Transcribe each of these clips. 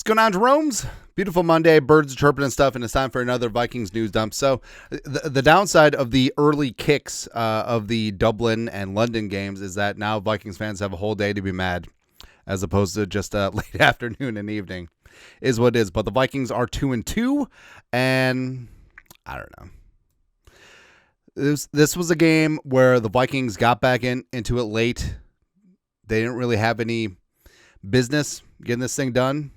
What's going on, Jerome's? Beautiful Monday, birds chirping and stuff, and it's time for another Vikings news dump. So the downside of the early kicks of the Dublin and London games is that now Vikings fans have a whole day to be mad as opposed to just late afternoon and evening is what it is. But the Vikings are 2-2, and I don't know. This was a game where the Vikings got back into it late. They didn't really have any business getting this thing done.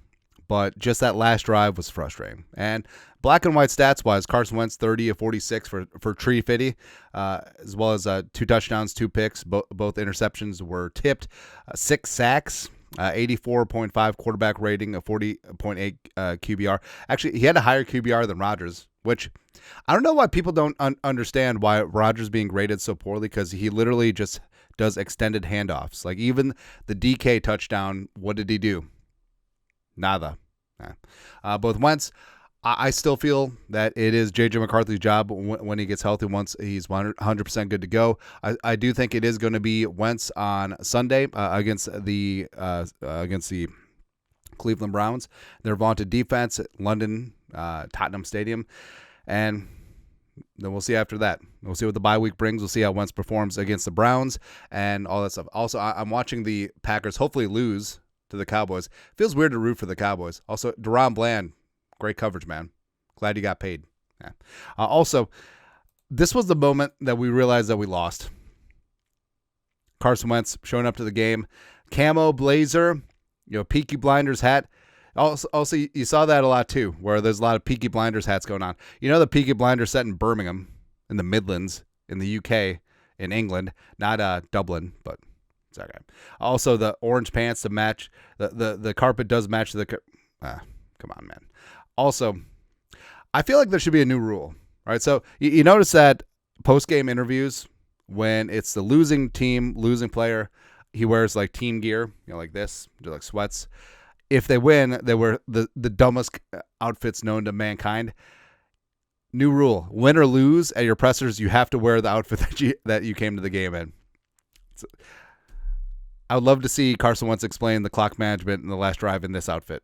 But just that last drive was frustrating. And black and white stats-wise, Carson Wentz 30 of 46 for Tree Fitty, as well as 2 touchdowns, 2 picks. Both interceptions were tipped. 6 sacks, 84.5 quarterback rating, a 40.8 QBR. Actually, he had a higher QBR than Rodgers, which I don't know why people don't understand why Rodgers being graded so poorly, because he literally just does extended handoffs. Like even the DK touchdown, what did he do? Nada. Both Wentz, I still feel that it is J.J. McCarthy's job when he gets healthy, once he's 100% good to go. I do think it is going to be Wentz on Sunday against the Cleveland Browns. Their vaunted defense at London, Tottenham Stadium. And then we'll see after that. We'll see what the bye week brings. We'll see how Wentz performs against the Browns and all that stuff. Also, I'm watching the Packers hopefully lose to the Cowboys. Feels weird to root for the Cowboys. Also, Deron Bland, great coverage, man. Glad you got paid. Yeah. Also, this was the moment that we realized that we lost. Carson Wentz showing up to the game, camo blazer, Peaky Blinders hat. Also, you saw that a lot too, where there's a lot of Peaky Blinders hats going on. The Peaky Blinders set in Birmingham, in the Midlands, in the UK, in England, not Dublin, but. Okay. Also, the orange pants to match the carpet does match the. Come on, man. Also, I feel like there should be a new rule, right? So you notice that post-game interviews, when it's the losing team, losing player, he wears like team gear, like this, like sweats. If they win, they wear the dumbest outfits known to mankind. New rule: win or lose at your pressers, you have to wear the outfit that you came to the game in. I would love to see Carson Wentz explain the clock management in the last drive in this outfit.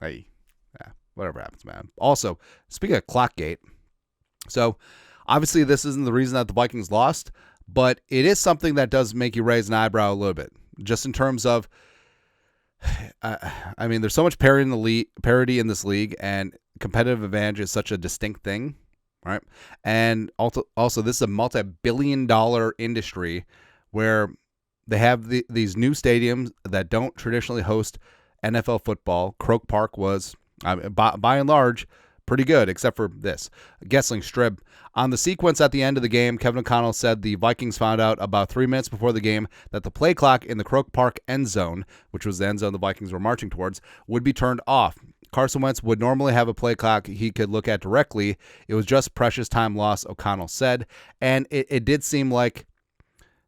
Hey, yeah, whatever happens, man. Also, speaking of Clockgate, so obviously this isn't the reason that the Vikings lost, but it is something that does make you raise an eyebrow a little bit, just in terms of, there's so much parity in this league, and competitive advantage is such a distinct thing, right? And also this is a multi-billion-dollar industry where they have these new stadiums that don't traditionally host NFL football. Croke Park was, by and large, pretty good, except for this. Gessling Strip. On the sequence at the end of the game, Kevin O'Connell said the Vikings found out about 3 minutes before the game that the play clock in the Croke Park end zone, which was the end zone the Vikings were marching towards, would be turned off. Carson Wentz would normally have a play clock he could look at directly. It was just precious time lost, O'Connell said. And it did seem like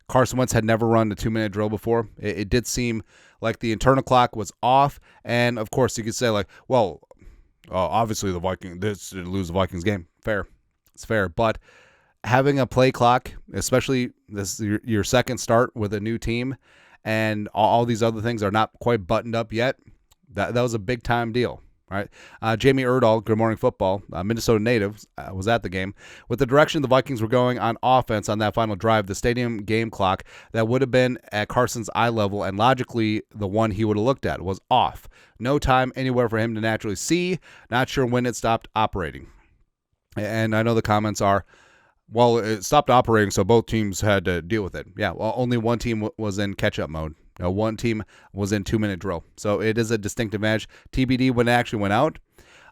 Carson Wentz had never run a 2-minute drill before. It did seem like the internal clock was off. And, of course, you could say, obviously this did lose the Vikings game. Fair. It's fair. But having a play clock, especially this your second start with a new team, and all these other things are not quite buttoned up yet, that was a big-time deal. Right, Jamie Erdahl, Good Morning Football, Minnesota native, was at the game. With the direction the Vikings were going on offense on that final drive, the stadium game clock that would have been at Carson's eye level and logically the one he would have looked at was off. No time anywhere for him to naturally see. Not sure when it stopped operating. And I know the comments are, well, it stopped operating, so both teams had to deal with it. Yeah, well, only one team was in catch-up mode. One team was in 2-minute drill. So it is a distinct advantage. TBD when it actually went out,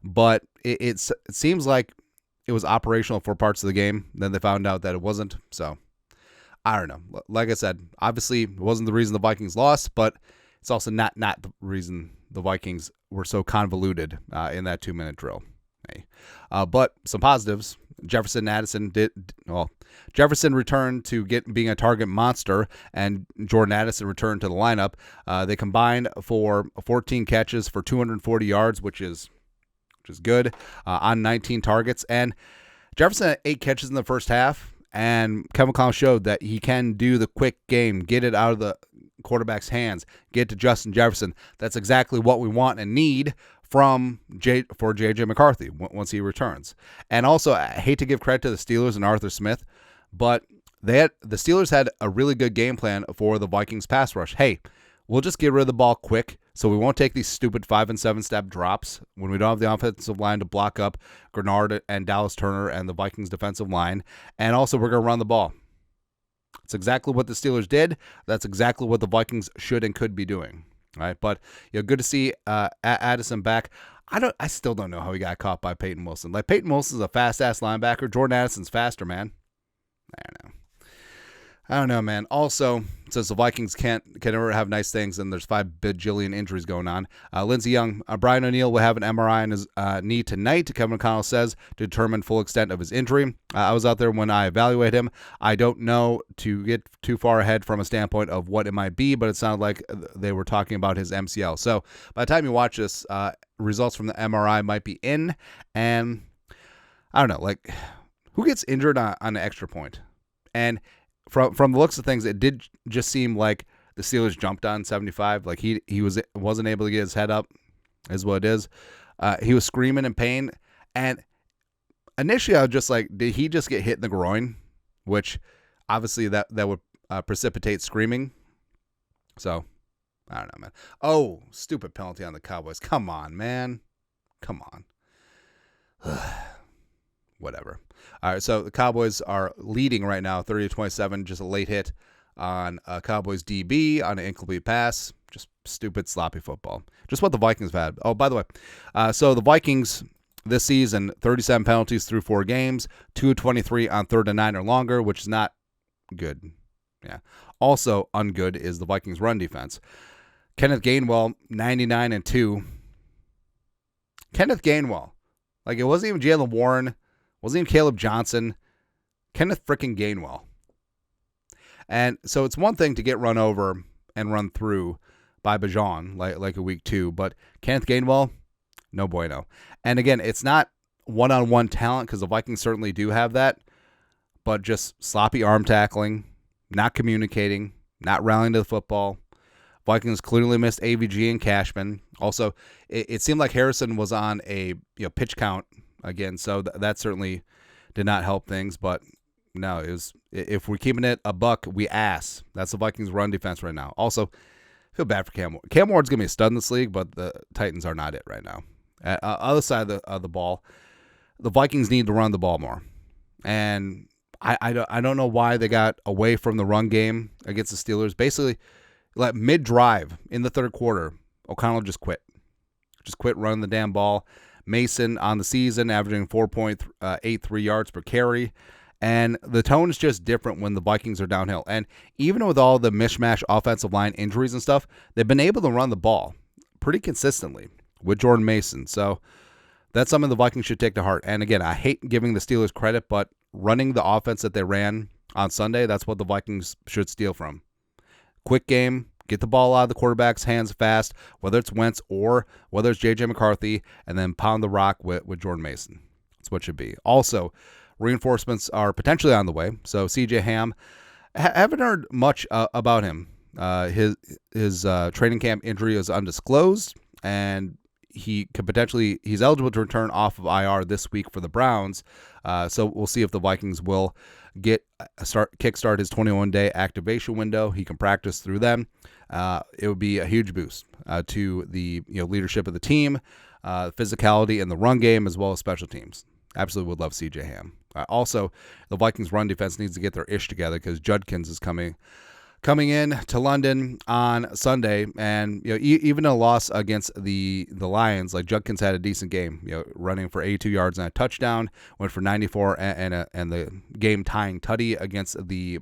but it seems like it was operational for parts of the game. Then they found out that it wasn't. So I don't know. Like I said, obviously it wasn't the reason the Vikings lost, but it's also not the reason the Vikings were so convoluted in that 2-minute drill. Hey. But some positives. Jefferson and Addison Jefferson returned to being a target monster, and Jordan Addison returned to the lineup. They combined for 14 catches for 240 yards, which is good, on 19 targets. And Jefferson had 8 catches in the first half, and Kevin O'Connell showed that he can do the quick game, get it out of the quarterback's hands, get to Justin Jefferson. That's exactly what we want and need for J.J. McCarthy once he returns. And also, I hate to give credit to the Steelers and Arthur Smith, but the Steelers had a really good game plan for the Vikings pass rush. Hey, we'll just get rid of the ball quick, so we won't take these stupid 5 and 7 step drops when we don't have the offensive line to block up Grenard and Dallas Turner and the Vikings defensive line. And also, we're going to run the ball. It's exactly what the Steelers did. That's exactly what the Vikings should and could be doing. All right, but good to see Addison back. I still don't know how he got caught by Peyton Wilson. Like, Peyton Wilson's a fast ass linebacker. Jordan Addison's faster, man. I don't know, man. Also, since the Vikings can never have nice things, and there's 5 bajillion injuries going on, Lindsey Young, Brian O'Neill will have an MRI on his knee tonight, Kevin McConnell says, to determine full extent of his injury. I was out there when I evaluated him. I don't know to get too far ahead from a standpoint of what it might be, but it sounded like they were talking about his MCL. So by the time you watch this, results from the MRI might be in, and I don't know, like, who gets injured on an extra point? And from the looks of things, it did just seem like the Steelers jumped on 75. Like he wasn't able to get his head up, is what it is. He was screaming in pain, and initially I was just like, did he just get hit in the groin? Which obviously that would precipitate screaming. So I don't know, man. Oh, stupid penalty on the Cowboys. Come on, man. Come on. Whatever. All right, so the Cowboys are leading right now, 30-27, just a late hit on Cowboys DB on an incomplete pass. Just stupid, sloppy football. Just what the Vikings have had. Oh, by the way, so the Vikings this season, 37 penalties through 4 games, 2 of 23 on 3rd and 9 or longer, which is not good. Yeah. Also ungood is the Vikings' run defense. Kenneth Gainwell, 99-2. Kenneth Gainwell. Like, it wasn't even Jaylen Warren. Wasn't even Caleb Johnson. Kenneth frickin' Gainwell. And so it's one thing to get run over and run through by Bajan like a week 2, but Kenneth Gainwell, no bueno. And again, it's not one-on-one talent because the Vikings certainly do have that, but just sloppy arm tackling, not communicating, not rallying to the football. Vikings clearly missed AVG and Cashman. Also, it seemed like Harrison was on a pitch count again, so that certainly did not help things. But no, it was, if we're keeping it a buck, we ass. That's the Vikings' run defense right now. Also, I feel bad for Cam Ward. Cam Ward's gonna be a stud in this league, but the Titans are not it right now. Other side of the ball, the Vikings need to run the ball more, and I don't know why they got away from the run game against the Steelers. Basically, like mid-drive in the 3rd quarter, O'Connell just quit running the damn ball. Mason on the season averaging 4.83 yards per carry. And the tone is just different when the Vikings are downhill. And even with all the mishmash offensive line injuries and stuff, they've been able to run the ball pretty consistently with Jordan Mason. So that's something the Vikings should take to heart. And again, I hate giving the Steelers credit, but running the offense that they ran on Sunday, that's what the Vikings should steal from. Quick game. Get the ball out of the quarterback's hands fast, whether it's Wentz or whether it's J.J. McCarthy, and then pound the rock with Jordan Mason. That's what it should be. Also, reinforcements are potentially on the way. So C.J. Ham, haven't heard much about him. His training camp injury is undisclosed, and he's eligible to return off of IR this week for the Browns. So we'll see if the Vikings will kickstart his 21-day activation window. He can practice through them. It would be a huge boost to the leadership of the team, physicality in the run game, as well as special teams. Absolutely would love C.J. Ham. Also, the Vikings' run defense needs to get their ish together because Judkins is coming in to London on Sunday, and even a loss against the Lions, like Judkins had a decent game, running for 82 yards and a touchdown, went for 94 and the game tying tutty against the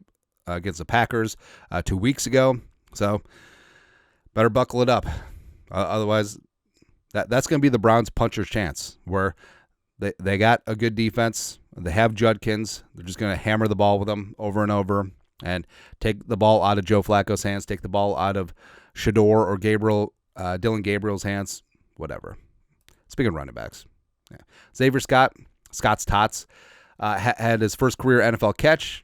Packers 2 weeks ago. So better buckle it up, otherwise that's going to be the Browns' puncher's chance, where they got a good defense, they have Judkins, they're just going to hammer the ball with them over and over. And take the ball out of Joe Flacco's hands, take the ball out of Shador or Dylan Gabriel's hands, whatever. Speaking of running backs, Xavier Scott's Tots, had his first career NFL catch,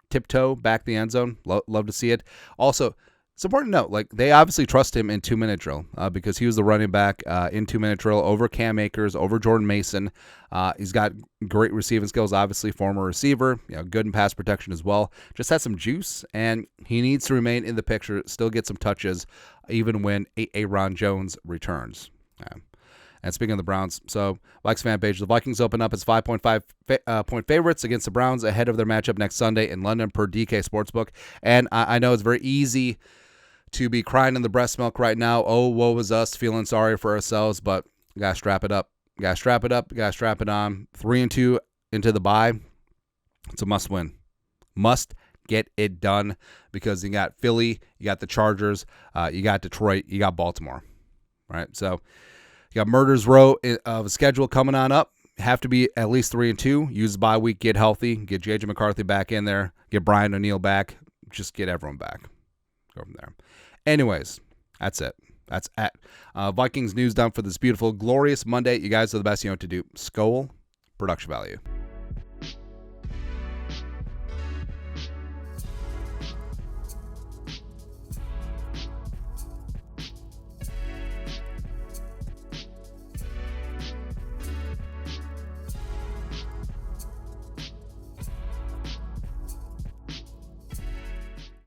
tiptoe back the end zone. Love to see it. Also, it's important to note, like, they obviously trust him in 2-minute drill because he was the running back in 2-minute drill over Cam Akers, over Jordan Mason. He's got great receiving skills, obviously, former receiver, good in pass protection as well. Just has some juice, and he needs to remain in the picture, still get some touches, even when Aaron Jones returns. And speaking of the Browns, so Vikes fan page, the Vikings open up as 5.5 point favorites against the Browns ahead of their matchup next Sunday in London per DK Sportsbook. And I know it's very easy to be crying in the breast milk right now. Oh, woe is us, feeling sorry for ourselves, but gotta strap it up. Gotta strap it up. Gotta strap it on. 3-2 into the bye. It's a must win. Must get it done because you got Philly, you got the Chargers, you got Detroit, you got Baltimore. Right? So you got Murder's Row of a schedule coming on up. Have to be at least 3-2. Use the bye week, get healthy, get J.J. McCarthy back in there, get Brian O'Neill back. Just get everyone back. Go from there. Anyways, that's it. That's at Vikings news done for this beautiful, glorious Monday. You guys are the best. You know what to do. Skol, production value.